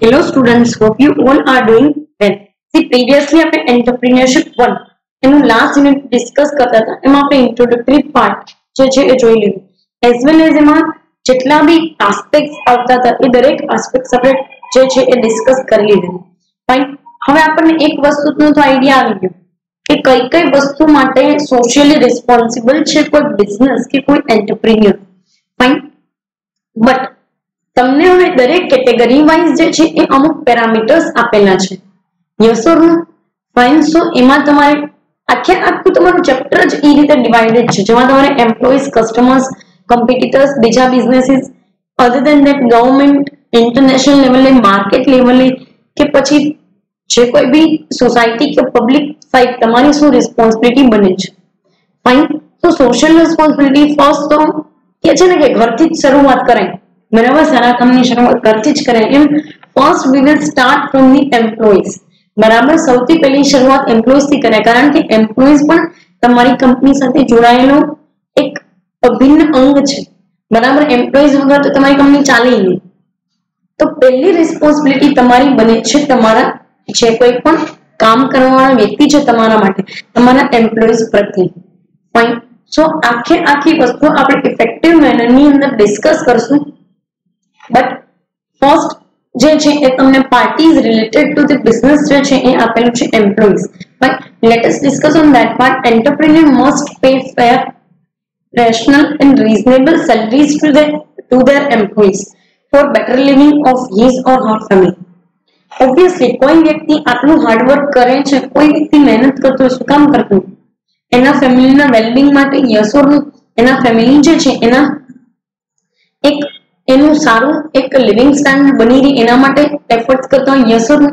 Hello students, hope you all are doing well. See, previously આપણે entrepreneurship 1 એનું last unit discuss કરતા હતા. એમાં આપણે ઇન્ટ્રોડક્ટરી પાર્ટ જે છે એ જોઈ લીધું. એઝ વેલ એઝ એમાં જેટલા બી આસ્પેક્ટ્સ આવતા હતા એ દરેક આસ્પેક્ટ્સ આપણે જે છે એ ડિસ્કસ કરી લીધું. ફાઇન. હવે આપણને એક વસ્તુનો તો આઈડિયા આવી ગયો કે કઈ કઈ વસ્તુ માટે સોશિયલી રિસ્પોન્સિબલ છે કોઈ બિઝનેસ કે કોઈ એન્ટરપ્રિન્યોર. ફાઇન. બટ તમને હવે દરેક કેટેગરી વાઇઝ જે છે એ અમુક પેરામીટર્સ આપેલા છે. Yes or no? ફાઇન. સો એમાં તમારે આખું તમારું ચેપ્ટર જ એ રીતે ડિવાઇડેડ છે જેમાં તમારે એમ્પ્લોઈઝ, કસ્ટમર્સ, કોમ્પિટિટર્સ, બીજા businesses, other than that government, international લેવલે, માર્કેટ લેવલે કે પછી જે કોઈ બી સોસાયટી કે પબ્લિક સાઇડ તમારી શું રિસ્પોન્સિબિલિટી બને છે. ફાઇન. તો સોશિયલ રિસ્પોન્સિબિલિટી ફર્સ્ટ તો કે છે ને કે ઘરથી જ શરૂઆત કરાય. બરાબર, સારા કામની શરૂઆત ઘરથી જ કરાય. એમ first we will start from the employees. બરાબર, સૌથી પહેલી શરૂઆત એમ્પ્લોઈઝ થી કરાય કારણ કે એમ્પ્લોઈઝ પણ તમારી કંપની સાથે જોડાયેલો એક અભિન્ન અંગ છે. બરાબર, એમ્પ્લોઈઝ વગર તો તમારી કંપની ચાલે નહીં. તો પહેલી રિસ્પોન્સિબિલિટી તમારી બને છે તમારા જે કોઈ પણ કામ કરવાવાળા વ્યક્તિ છે તમારા માટે, તમારા એમ્પ્લોઈઝ પ્રત્યે. ફાઇન. સો આખી વસ્તુ આપણે ઇફેક્ટિવ મેનરની અંદર ડિસ્કસ કરશું. બટ ફર્સ્ટ જે છે એ તમને parties related to the business જે છે એ આપેલું છે employees. But let us discuss on that part. Entrepreneur must pay fair, rational and reasonable salaries to their employees for better living of his or her family. Obviously કોઈ વ્યક્તિ આટલું hard work કરે છે, કોઈ વ્યક્તિ મહેનત કરતો શું કામ કરતું? એના ફેમિલીના વેલબિંગ માટે. યસ ઓર નો? એના ફેમિલી જે છે એના એક એનું સારું એક લિવિંગ સ્ટાન્ડર્ડ બની રહે એના માટે એફર્ટ્સ કરતા હોય. યસ ઓર નો?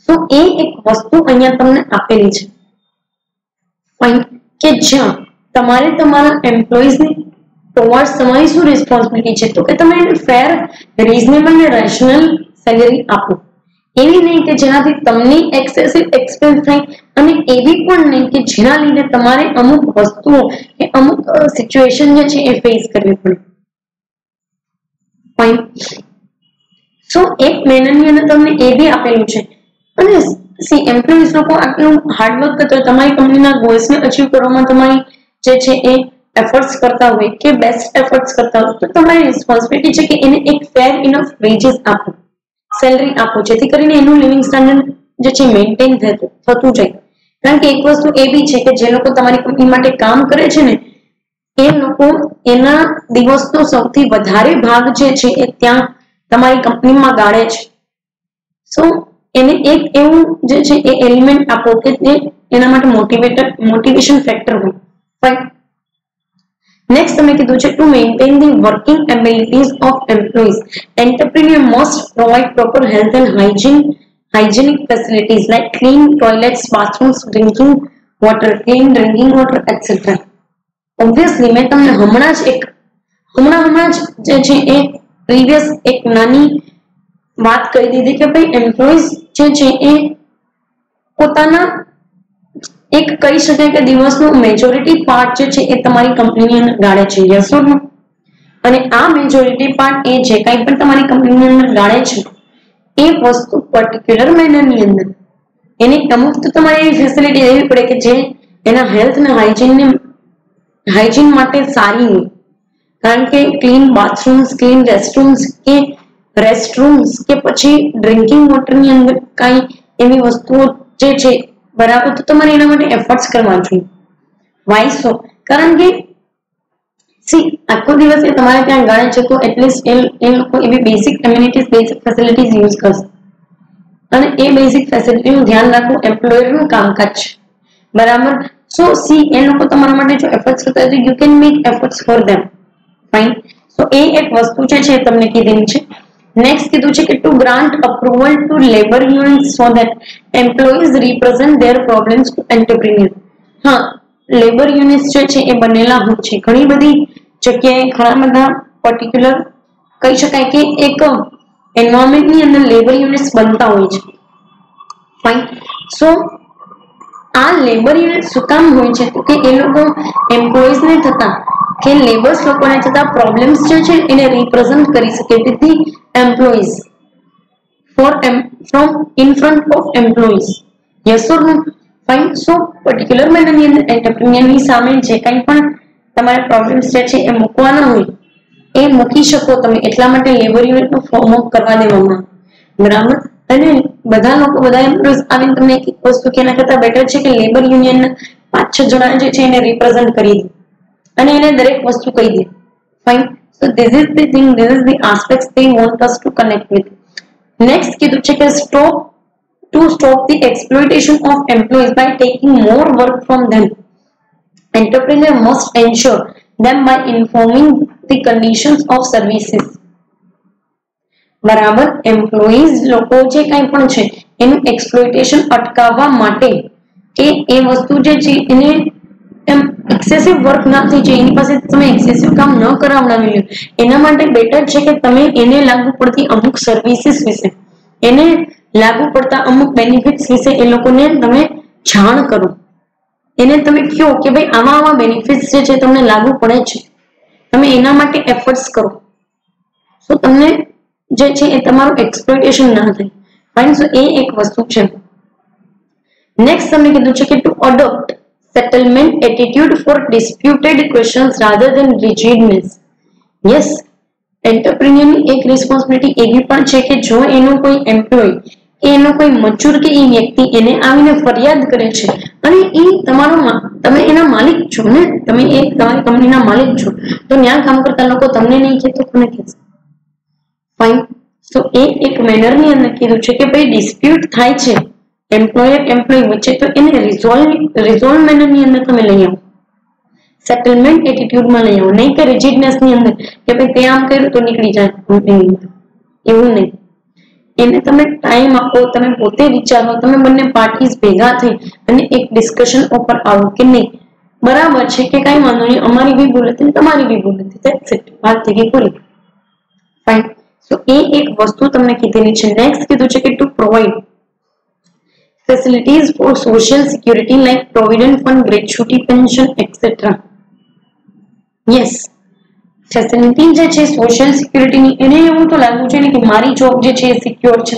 તો એ એક વસ્તુ અહીંયા તમને આપેલી છે. ફાઇન. કે જ્યાં તમારે તમારા એમ્પ્લોઈઝને ટુવર્ડ્સ તમારી શું રિસ્પોન્સિબિલિટી છે તો કે તમે એને ફેર, રીઝનેબલ અને રેશનલ સેલેરી આપો. એવી નહીં કે જેનાથી તમને એક્સેસિવ એક્સપેન્સ થાય અને એવી પણ નહીં કે જેના લીધે તમારે અમુક વસ્તુઓ કે અમુક સિચ્યુએશન જે છે એ ફેસ કરવી પડે. ફાઇન. સો એક મહિનાની અંદર તમને એ બી આપેલું છે. અને સી એમ્પ્લોઈઝ લોકો આટલું હાર્ડવર્ક કરતા હોય, તમારી કંપનીના ગોલ્સને અચીવ કરવામાં તમારી જે છે એ એફર્ટ્સ કરતા હોય કે બેસ્ટ એફર્ટ્સ કરતા હોય તો તમારી રિસ્પોન્સિબિલિટી છે કે એને એક ફેર ઇનફ વેજીસ આપો, સેલરી આપો, જેથી કરીને એનું લિવિંગ સ્ટાન્ડર્ડ જે છે મેન્ટેન થતું જાય. કારણ કે એક વસ્તુ એ બી છે કે જે લોકો તમારી કંપની માટે કામ કરે છે ને એ લોકો એના દિવસનો સૌથી વધારે ભાગ જે છે એ ત્યાં તમારી કંપનીમાં ગાળે છે. સો એને એક એવું જે છે એ એલિમેન્ટ આપો કે જે એના માટે મોટિવેશન ફેક્ટર હોય. ફાઇન. નેક્સ્ટ તમે કીધું છે to maintain the working abilities of employees entrepreneur must provide proper health and hygienic facilities like clean toilets, bathrooms, drinking water, clean drinking water, etc. Obviously મેં તમને હમણાં જ જે છે એ પ્રીવિયસ એક નાની વાત કહી દીધી કે ભાઈ એમ્પ્લોઈઝ જે છે એ પોતાના એક કહી શકાય કે દિવસનો મેજોરિટી પાર્ટ જે છે એ તમારી કંપનીની અંદર ગાળે છે. યસ ઓર નો? અને આ મેજોરિટી પાર્ટ એ જે કંઈ પણ તમારી કંપનીની અંદર ગાળે છે એ વસ્તુ પર્ટિક્યુલર મેનરની અંદર એને અમુક તો તમારે એવી ફેસિલિટી દેવી પડે કે જે એના હેલ્થ અને હાઇજીન માટે સારી હોય. કારણ કે ક્લીન બાથરૂમ્સ, ક્લીન રેસ્ટરૂમ્સ કે પછી ડ્રિંકિંગ વોટરની અંદર કાંઈ એવી વસ્તુઓ જે છે બરાબર તો તમારે એના માટે એફર્ટ્સ કરવા જોઈએ. વાય સો? કારણ કે સી આખો દિવસ એ તમારે ત્યાં ગાળે છે તો એટલીસ્ટ એ લોકો એવી basic amenities, basic facilities use કરશે અને એ બેઝિક ફેસિલિટીનું ધ્યાન રાખવું એમ્પ્લોયરનું કામકાજ છે. બરાબર. સો સી એ લોકો તમારા માટે જો એફર્ટ્સ કરતા હોય તો you can make efforts for them. Fine. So એ એક વસ્તુ છે તમને કીધેલી છે. નેક્સ્ટ કીધું છે કે to grant approval to labour units so that employees represent their problems to entrepreneur. હા, લેબર યુનિટ્સ જે છે એ બનેલા હોય છે ઘણી બધી જગ્યાએ, ઘણા બધા પર્ટિક્યુલર કહી શકાય કે એક એન્વાયરમેન્ટની અંદર લેબર યુનિટ્સ બનતા હોય છે. ફાઇન. સો આ લેબર યુનિટ શું કામ હોય છે તો કે એ લોકો એમ્પ્લોઈઝને થતા કે લેબર્સ લોકોને થતા પ્રોબ્લેમ્સ જે છે એને રિપ્રેઝન્ટ કરી શકે with the employees. from in front of employees. Yes or no? Fine. So particular manner ની અંદર એન્ટરપ્રેન્યોર ની સામે જે કંઈ પણ તમારે પ્રોબ્લેમ્સ છે એ મૂકવાના હોય એ મૂકી શકો તમે, એટલા માટે લેબર યુનિટનો ફોર્મ અપ કરવા દેવામાં, બરાબર. અને બધા લોકો બધા એમ્પ્લોયીઝ આવીને તમને એક વસ્તુ કે એના કરતા બેટર છે કે લેબર યુનિયનના 5-6 જણા જે છે એને રિપ્રેઝન્ટ કરી દે અને એને દરેક વસ્તુ કહી દે. Fine. So this is the thing, this is the aspects they want us to connect with. Next કીધું છે કે stop the exploitation of employees by taking more work from them. Entrepreneur must ensure them by informing the conditions of services. બરાબર. Employees લોકો જે કંઈ પણ છે એનું એક્સપ્લોઇટેશન અટકાવવા માટે કે એ વસ્તુ જે છે એને એમ એક્સેસિવ વર્ક ના થઈ જાય, એની પાસે તમે એક્સેસિવ કામ ન કરાવડાવી લો, એના માટે બેટર છે કે તમે એને લાગુ પડતી અમુક સર્વિસીસ વિશે, એને લાગુ પડતા અમુક બેનિફિટ્સ વિશે એ લોકોને તમે જાણ કરો. એને તમે કહો કે ભાઈ આવા બેનિફિટ્સ જે છે તમને લાગુ પડે છે, તમે એના માટે એફર્ટ્સ કરો. સો તમને જે છે એ તમારું એક્સપ્લોઇટેશન ના થાય. ફાઇન. સો એ એક વસ્તુ છે. નેક્સ્ટ તમને કીધું છે કે to adopt settlement attitude for disputed questions rather than rigidness. Yes, entrepreneur ની એક રિસ્પોન્સિબિલિટી એવી પણ છે કે જો એનો કોઈ એમ્પ્લોય કે એનો કોઈ મજૂર કે એ વ્યક્તિ એને આવીને ફરિયાદ કરે છે અને એ તમે એના માલિક છો ને, તમે એક તમારી કંપનીના માલિક છો, તો ત્યાં કામ કરતા લોકો તમને નહીં કહે તો કોને કહેશે? ફાઇન. સો એ એક મેનરની અંદર કીધું છે કે ભાઈ ડિસ્પ્યુટ થાય છે એમ્પ્લોયર એમ્પ્લોય વચ્ચે, તો એને રિઝોલ્વ મેનરની અંદર તમે લઈ આવો, સેટલમેન્ટ એટીટ્યુડમાં લઈ આવો, નહીં કે રિજિડનેસ ની અંદર કે ભાઈ તે આમ કર્યું તો નીકળી જાય કંપનીની અંદર, એવું નહીં. એને તમે ટાઈમ આપો, તમે પોતે વિચારો, તમે બંને પાર્ટીઝ ભેગા થઈ અને એક ડિસ્કશન ઉપર આવો કે નહીં બરાબર છે કે કઈ વાંધો નહીં, અમારી બી ભૂલ હતી તમારી બી ભૂલ હતી, ધેટ્સ ઇટ, વાત થઈ ગઈ પૂરી. ફાઇન. સો એ એક વસ્તુ તમને કીધેલી છે. નેક્સ્ટ કીધું છે કે to provide facilities for social security like provident fund, gratuity, pension, etc. Yes, facility જે છે સોશિયલ સિક્યુરિટીની, એને એવું તો લાગવું છે ને કે મારી જોબ જે છે એ સિક્યોર છે,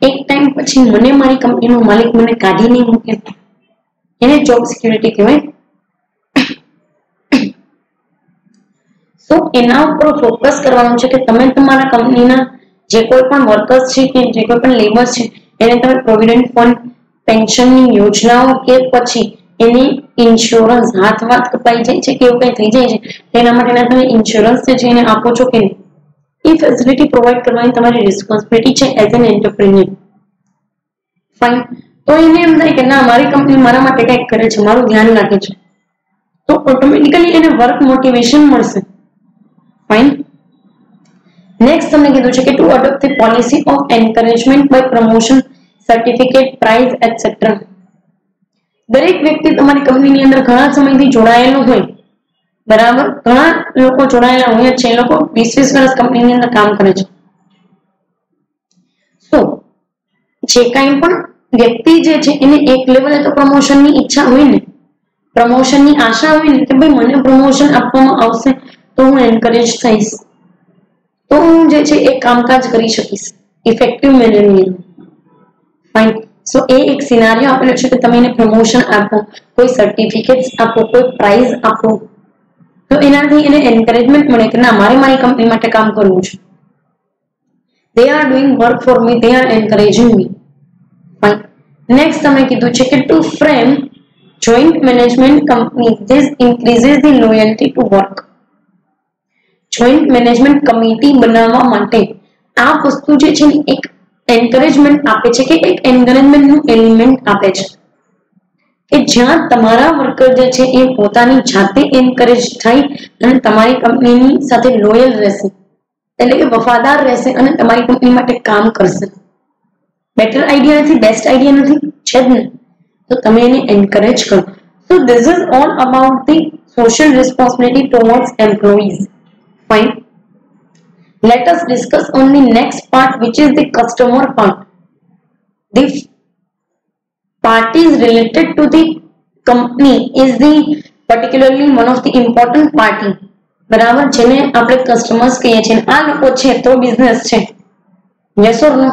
એક ટાઈમ પછી મને મારી કંપનીનો માલિક મને કાઢી નહીં મૂકે, એને જોબ સિક્યુરિટી કહેવાય. તો એના ઉપર ફોકસ કરવાનું છે કે તમે તમારા કંપનીના જે કોઈ પણ વર્કર્સ છે કે જે કોઈ પણ લેબર્સ છે એને તમે પ્રોવિડન્ટ ફંડ, પેન્શનની યોજનાઓ કે પછી એની ઇન્સ્યોરન્સ, હાથ કપાઈ જાય છે કે એવું કંઈ થઈ જાય છે તેના માટેના તમે ઇન્સ્યોરન્સ જે છે એને આપો છો કે નહીં, એ ફેસિલિટી પ્રોવાઈડ કરવાની તમારી રિસ્પોન્સિબિલિટી છે એઝ એન એન્ટરપ્રેન્યોર. ફાઇન. તો એને એમ થાય કે ના મારી કંપની મારા માટે કંઈક કરે છે, મારું ધ્યાન રાખે છે, તો ઓટોમેટિકલી એને વર્ક મોટિવેશન મળશે. ફાઇન. નેક્સ્ટ તમને કીધું છે કે to adopt the policy of encouragement by promotion, certificate, prize etcetera. દરેક વ્યક્તિ તમારી કંપનીની અંદર ઘણા સમયથી જોડાયેલો હોય, બરાબર, ઘણા લોકો જોડાયેલા હોય છે, એ લોકો 20-20 વર્ષ કંપનીની અંદર કામ કરે છે. તો જે કાંઈ પણ વ્યક્તિ જે છે એને એક લેવલે તો પ્રમોશનની ઈચ્છા હોય ને, પ્રમોશનની આશા હોય ને કે ભાઈ મને પ્રમોશન આપવામાં આવશે તો હું એન્કરેજ થઈશ, તો હું જે છે એ કામકાજ કરી શકીશ ઇફેક્ટિવ મેનરની. ફાઇન. સો એ એક સિનારીઓ આપેલો છે કે તમે એને પ્રમોશન આપો, કોઈ સર્ટિફિકેટ્સ આપો, કોઈ પ્રાઇઝ આપો, તો એનાથી એને એન્કરેજમેન્ટ મળે કે ના મારે મારી કંપની માટે કામ કરવું છે. they are doing work for me, they are encouraging me. Fine. Next તમે કીધું છે કે to frame joint management company, this increases the loyalty to work. Joint management committee બનાવવા માટે આ વસ્તુ જે છે એક એન્કરેજમેન્ટ આપે છે કે એક એન્કરેજમેન્ટનું એલિમેન્ટ આપે છે કે જ્યાં તમારા વર્કર જે છે એ પોતાની જાતે એન્કરેજ થાય અને તમારી કંપનીની સાથે લોયલ રહેશે, એટલે કે વફાદાર રહેશે અને તમારી કંપની માટે કામ કરશે. બેટર આઈડિયા નથી, બેસ્ટ આઈડિયા નથી, છે જ ને, તો તમે એને એન્કરેજ કરો. સો this is all about the social responsibility towards employees. Fine. Let us discuss on the next part, which is the customer part. The parties related to the company is the particularly one of the important party. બરાબર, જેને આપણે customers કહીએ છીએ. આ લોકો છે તો business છે, યસ ઓર નો?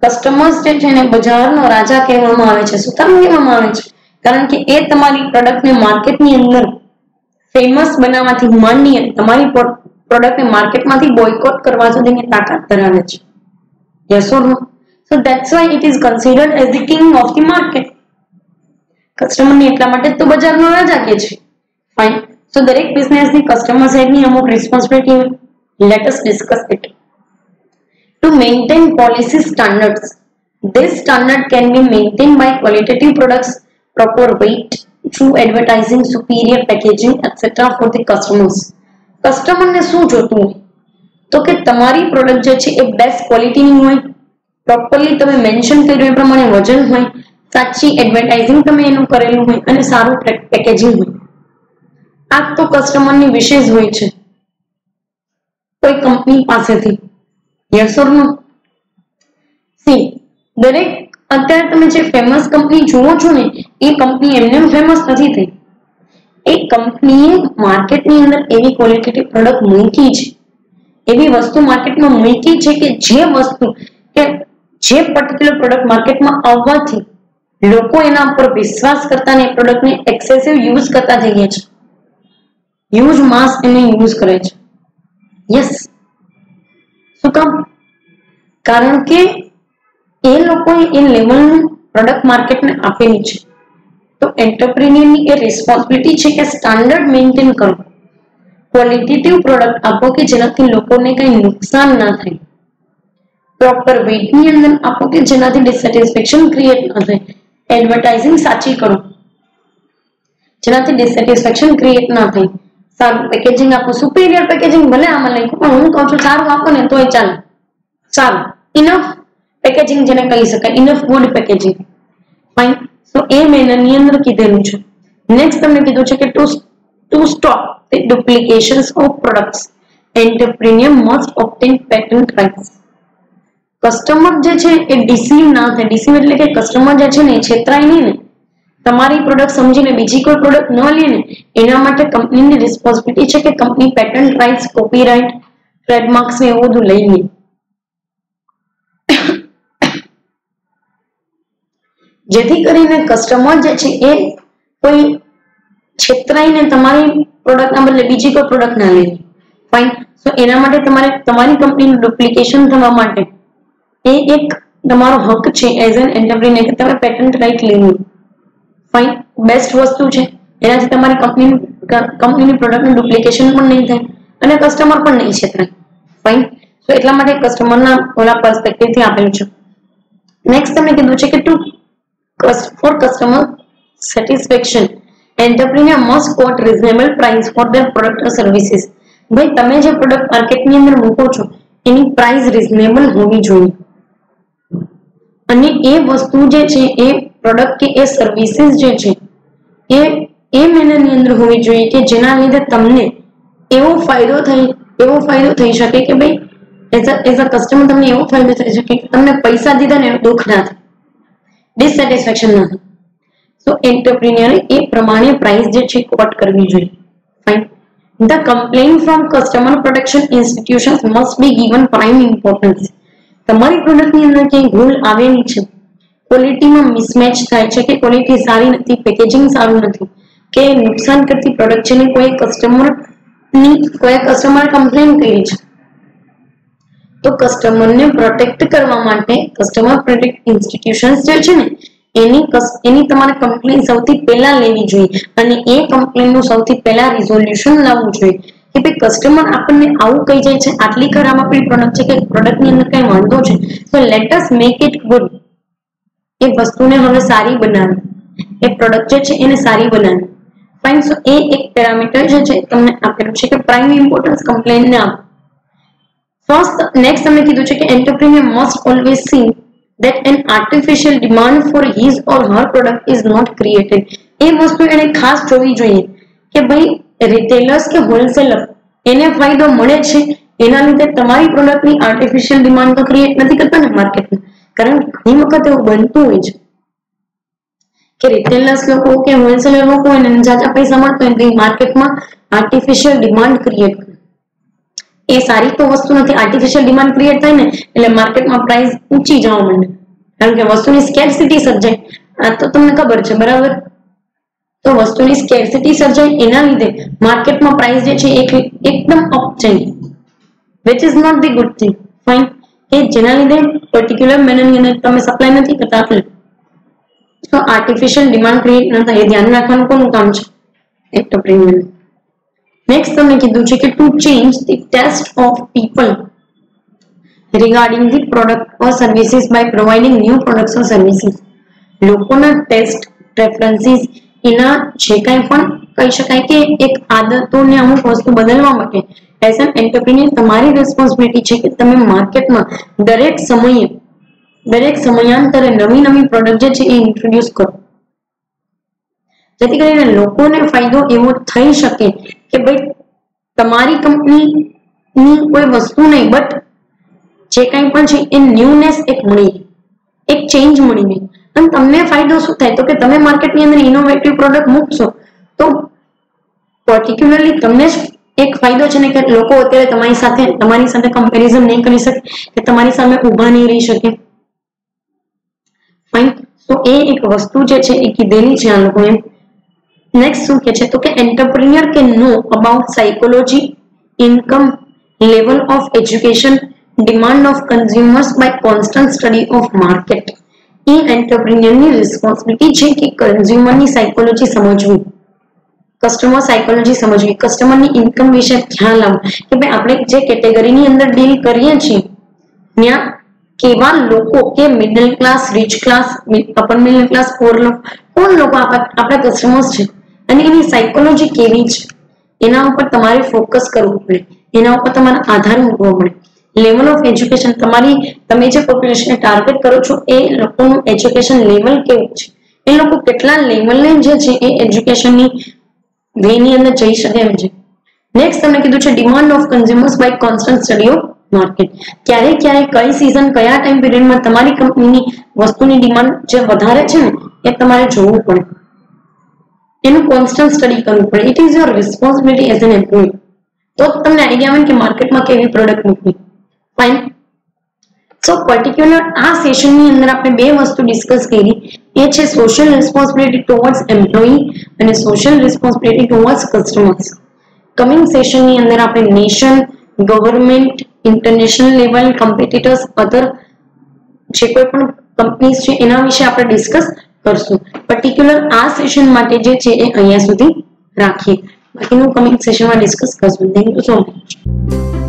કસ્ટમર્સ જે છે એને બજારનો રાજા કહેવામાં આવે છે. શું કામ કહેવામાં આવે છે? કારણ કે એ તમારી પ્રોડક્ટને માર્કેટની અંદર ફેમસ બનાવવાથી માંડી તમારી પ્રોડક્ટને માર્કેટમાંથી બોયકોટ કરવા સુધીની તાકાત ધરાવે છે. Yes or no? So that's why it is considered as the king of the market. કસ્ટમરને એટલા માટે તો બજારનો રાજા કહે છે. ફાઇન. સો દરેક બિઝનેસની કસ્ટમર સાઇડની અમુક રિસ્પોન્સિબિલિટી હોય. Let us discuss it. To maintain policy standards, this standard can be maintained by qualitative products, proper weight, true advertising, superior packaging, etc. for the customers. કસ્ટમરને શું જોતું હોય તો કે તમારી પ્રોડક્ટ જે છે એ બેસ્ટ ક્વોલિટીની હોય, પ્રોપરલી તમે મેન્શન કર્યું એ પ્રમાણે વજન હોય, સાચી એડવર્ટાઇઝિંગ તમે એનું કરેલું હોય અને સારું પેકેજિંગ હોય. આ તો કસ્ટમરની વિશેષ હોય છે કોઈ કંપની પાસેથી. Yes or no? સી દરેક અત્યારે તમે જે ફેમસ કંપની જુઓ છો ને એ કંપની એમને ફેમસ નથી થઈ. એ કંપનીએ માર્કેટની અંદર એવી ક્વોલિટેટિવ પ્રોડક્ટ મૂકી છે, એવી વસ્તુ માર્કેટમાં મૂકી છે કે જે વસ્તુ કે જે પર્ટિક્યુલર પ્રોડક્ટ માર્કેટમાં આવવાથી લોકો એના ઉપર વિશ્વાસ કરતા ને પ્રોડક્ટને એક્સેસિવ યુઝ કરતા થઈ ગયા છે. હ્યુજ માસ એને યુઝ કરે છે. યસ. શું કામ? કારણ કે એ લોકોએ એ લેવલનું પ્રોડક્ટ માર્કેટને આપેલી છે. તો એન્ટરપ્રેન્યોરની એ રિસ્પોન્સિબિલિટી છે કે સ્ટાન્ડર્ડ મેન્ટેન કરો, ક્વોલિટેટિવ પ્રોડક્ટ આપો કે જેનાથી લોકોને કંઈ નુકસાન ના થાય, પ્રોપર વેટની અંદર આપો કે જેનાથી ડિસેટિસ્ફેક્શન ક્રિએટ ન થાય, એડવર્ટાઇઝિંગ સાચી કરો જેનાથી ડિસેટિસ્ફેક્શન ક્રિએટ ના થાય, સારું પેકેજિંગ આપો, સુપીરિયર પેકેજિંગ ભલે આમાં લખ્યું પણ હું કહું છું સારું આપો ને તોય ચાલે. સારું ઇનફ પેકેજિંગ જેને કહી શકાય, enough good packaging. Fine. So એ મેનરની અંદર કીધેલું છે. નેક્સ્ટ તમને કીધું છે કે to stop the duplications of products entrepreneur must obtain patent rights. Customer જે છે એ ડિસીવ ના થાય. ડિસીવ એટલે કે કસ્ટમર જે છે ને એ છેતરાય નહીં ને, તમારી પ્રોડક્ટ સમજીને બીજી કોઈ પ્રોડક્ટ ન લે ને એના માટે કંપનીની રિસ્પોન્સિબિલિટી છે કે company patent rights, copyright, trademarks ને એવું બધું લઈ લે. જેથી કરીને કસ્ટમર જે છે એ કોઈ છેતરાઈને તમારી પ્રોડક્ટના બદલે બીજી કોઈ પ્રોડક્ટ ના લે. ફાઇન. સો એના માટે તમારે તમારી કંપનીનું ડુપ્લિકેશન થવા માટે એ એક તમારો હક છે એઝ એન એન્ટરપ્રેન્યોર કે તમે પેટન્ટ રાઇટ લેવું. ફાઇન. બેસ્ટ વસ્તુ છે. એનાથી તમારી કંપનીની પ્રોડક્ટનું ડુપ્લિકેશન પણ નહીં થાય અને કસ્ટમર પણ નહીં છેતરાય. ફાઇન. સો એટલા માટે કસ્ટમરના ઓલા પર્સપેક્ટિવથી આપેલું છે. નેક્સ્ટ તમને કીધું છે કે for customer satisfaction, entrepreneur must quote reasonable price for their product or services. ભાઈ તમે જે પ્રોડક્ટ માર્કેટની અંદર મૂકો છો એની પ્રાઇસ રિઝનેબલ હોવી જોઈએ અને એ વસ્તુ જે છે એ પ્રોડક્ટ કે એ સર્વિસીસ જે છે એ મેનરની અંદર હોવી જોઈએ કે જેના લીધે તમને એવો ફાયદો થઈ શકે કે ભાઈ એઝ અ કસ્ટમર તમને એવો ફાયદો થઈ શકે કે તમને પૈસા દીધા ને દુઃખ ના થાય, ડિસેટિસ્ફેક્શન ના થાય. સો એન્ટરપ્રેન્યોરે એ પ્રમાણે પ્રાઇસ જે છે કોટ કરવી જોઈએ. Fine. The complaint from customer protection institutions must be given prime importance. તમારી પ્રોડક્ટની અંદર ક્યાંય ભૂલ આવેલી છે, ક્વોલિટીમાં મિસમેચ થાય છે કે ક્વોલિટી સારી નથી, પેકેજિંગ સારું નથી કે નુકસાન કરતી પ્રોડક્ટ છે ને કોઈ કસ્ટમરે કમ્પ્લેન કરી છે, તો કસ્ટમરને પ્રોટેક્ટ કરવા માટે કસ્ટમર પ્રોટેક્ટ ઇન્સ્ટિટ્યુશન્સ જે છે ને એની તમારે કમ્પ્લેન સૌથી પહેલા લેવી જોઈએ અને એ કમ્પ્લેનનું સૌથી પહેલા રિઝોલ્યુશન લાવવું જોઈએ કે ભાઈ કસ્ટમર આપણને આવું કહી જાય છે, આટલી ખરાબ આપણી પ્રોડક્ટ છે કે પ્રોડક્ટની અંદર કઈ વાંધો છે, તો let us make it good. એ વસ્તુને હવે સારી બનાવી, એ પ્રોડક્ટ જે છે એને સારી બનાવી. ફાઇન. સો એ એક પેરામીટર જે છે તમને આપેલું છે કે પ્રાઇમ ઇમ્પોર્ટન્સ કમ્પ્લેનને આપો. ફર્સ્ટ નેક્સ્ટ તમને કીધું છે કે entrepreneur must always C that an artificial demand for his or her product is not created. એ વસ્તુ એને ખાસ જોવી જોઈએ કે ભાઈ રિટેલર્સ કે હોલસેલર એને ફાયદો મળે છે એના લીધે તમારી પ્રોડક્ટની આર્ટિફિશિયલ ડિમાન્ડ તો ક્રિએટ નથી કરતા ને માર્કેટમાં. કારણ કે ઘણી વખત એવું બનતું હોય છે કે રિટેલર્સ લોકો કે હોલસેલર લોકો એને જાજા પૈસા મળતા હોય તો માર્કેટમાં આર્ટિફિશિયલ ડિમાન્ડ ક્રિએટ કરે. એ સારી તો વસ્તુ નથી. આર્ટિફિશિયલ ડિમાન્ડ ક્રિએટ થાય ને એટલે માર્કેટમાં પ્રાઇસ ઊંચી જવા માંડે, કારણ કે વસ્તુની સ્કેર્સિટી સર્જાય. આ તો તમને ખબર છે બરાબર. તો વસ્તુની સ્કેર્સિટી સર્જાય એના લીધે માર્કેટમાં પ્રાઇસ જે છે એકદમ અપ જાય, which is not the good thing. Fine. કે જેના લીધે પર્ટિક્યુલર મેનરની અંદર તમે સપ્લાય નથી કરતા એટલે તો આર્ટિફિશિયલ ડિમાન્ડ ક્રિએટ ન થાય. એ ધ્યાન રાખવાનું કોનું કામ છે? એન્ટરપ્રેન્યોર. નેક્સ્ટ તમને કીધું છે કે to change the taste of people regarding the product or services by providing new products or services. લોકોના ટેસ્ટ પ્રેફરન્સીસ એના જે કાંઈ પણ કહી શકાય કે એક આદતોને અમુક વસ્તુ બદલવા માટે એઝ એન એન્ટરપ્રેન્યોર તમારી રિસ્પોન્સિબિલિટી છે કે તમે માર્કેટમાં દરેક સમયાંતરે નવી પ્રોડક્ટ જે છે એ ઇન્ટ્રોડ્યુસ કરો, જેથી કરીને લોકોને ફાયદો એવો થઈ શકે કે ભાઈ તમારી કંપનીની કોઈ વસ્તુ નહીં, બટ જે કંઈ પણ છે એ ન્યૂનેસ એક મળી, એક ચેન્જ મળી ગઈ. અને તમને ફાયદો શું થાય? તો કે તમે માર્કેટની અંદર ઇનોવેટિવ પ્રોડક્ટ મૂકશો તો પર્ટિક્યુલરલી તમને જ એક ફાયદો છે ને કે લોકો અત્યારે તમારી સાથે કમ્પેરિઝન નહીં કરી શકે, કે તમારી સામે ઊભા નહીં રહી શકે. ફાઇન. તો એ એક વસ્તુ જે છે એ કીધેલી છે આ લોકોએ. નેક્સ્ટ શું કે છે? તો કે entrepreneur can know about psychology, income, level of education, demand of consumers by constant study of market. એ એન્ટરપ્રેન્યોરની રિસ્પોન્સિબિલિટી છે કે કન્ઝ્યુમરની સાયકોલોજી સમજવી, કસ્ટમર સાયકોલોજી સમજવી, કસ્ટમરની ઇન્કમ વિશે ખ્યાલ આવવો કે ભાઈ આપણે જે કેટેગરીની અંદર ડીલ કરીએ છીએ ત્યાં કેવા લોકો, કે middle class, rich class, upper middle class, કોણ લોકો આપણા કસ્ટમર્સ છે અને એની સાયકોલોજી કેવી છે એના ઉપર તમારે ફોકસ કરવું પડે, એના ઉપર તમારે આધાર મૂકવો પડે. લેવલ ઓફ એજ્યુકેશન, તમે જે પોપ્યુલેશનને ટાર્ગેટ કરો છો એ લોકોનું એજ્યુકેશન લેવલ કેવું છે, એ લોકો કેટલા લેવલને જે છે એ એજ્યુકેશનની વેની અંદર જઈ શકે એમ છે. નેક્સ્ટ તમને કીધું છે demand of consumers by constant study of market. ક્યારે કઈ સિઝન, કયા ટાઈમ પીરિયડમાં તમારી કંપનીની વસ્તુની ડિમાન્ડ જે વધારે છે ને એ તમારે જોવું પડે, એનું કોન્સ્ટન્ટ સ્ટડી કરવું પડે. It is your responsibility as an employee. તો તમને આઈડિયા આવે કે માર્કેટમાં કેવી પ્રોડક્ટ મૂકવી. ફાઇન. સો પર્ટિક્યુલર આ સેશનની અંદર આપણે બે વસ્તુ ડિસ્કસ કરી, એ છે સોશિયલ રિસ્પોન્સિબિલિટી ટુવર્ડ્સ એમ્પ્લોયી અને social responsibility towards customers. Coming સેશનની અંદર આપણે nation, government, international level, competitors, other જે કોઈ પણ કંપનીઝ છે એના વિશે આપણે ડિસ્કસ કરશું. પર્ટિક્યુલર આ સેશન માટે જે છે એ અહીંયા સુધી રાખીએ, બાકીનું કમિંગ સેશનમાં ડિસ્કસ કરશું. Thank you so much.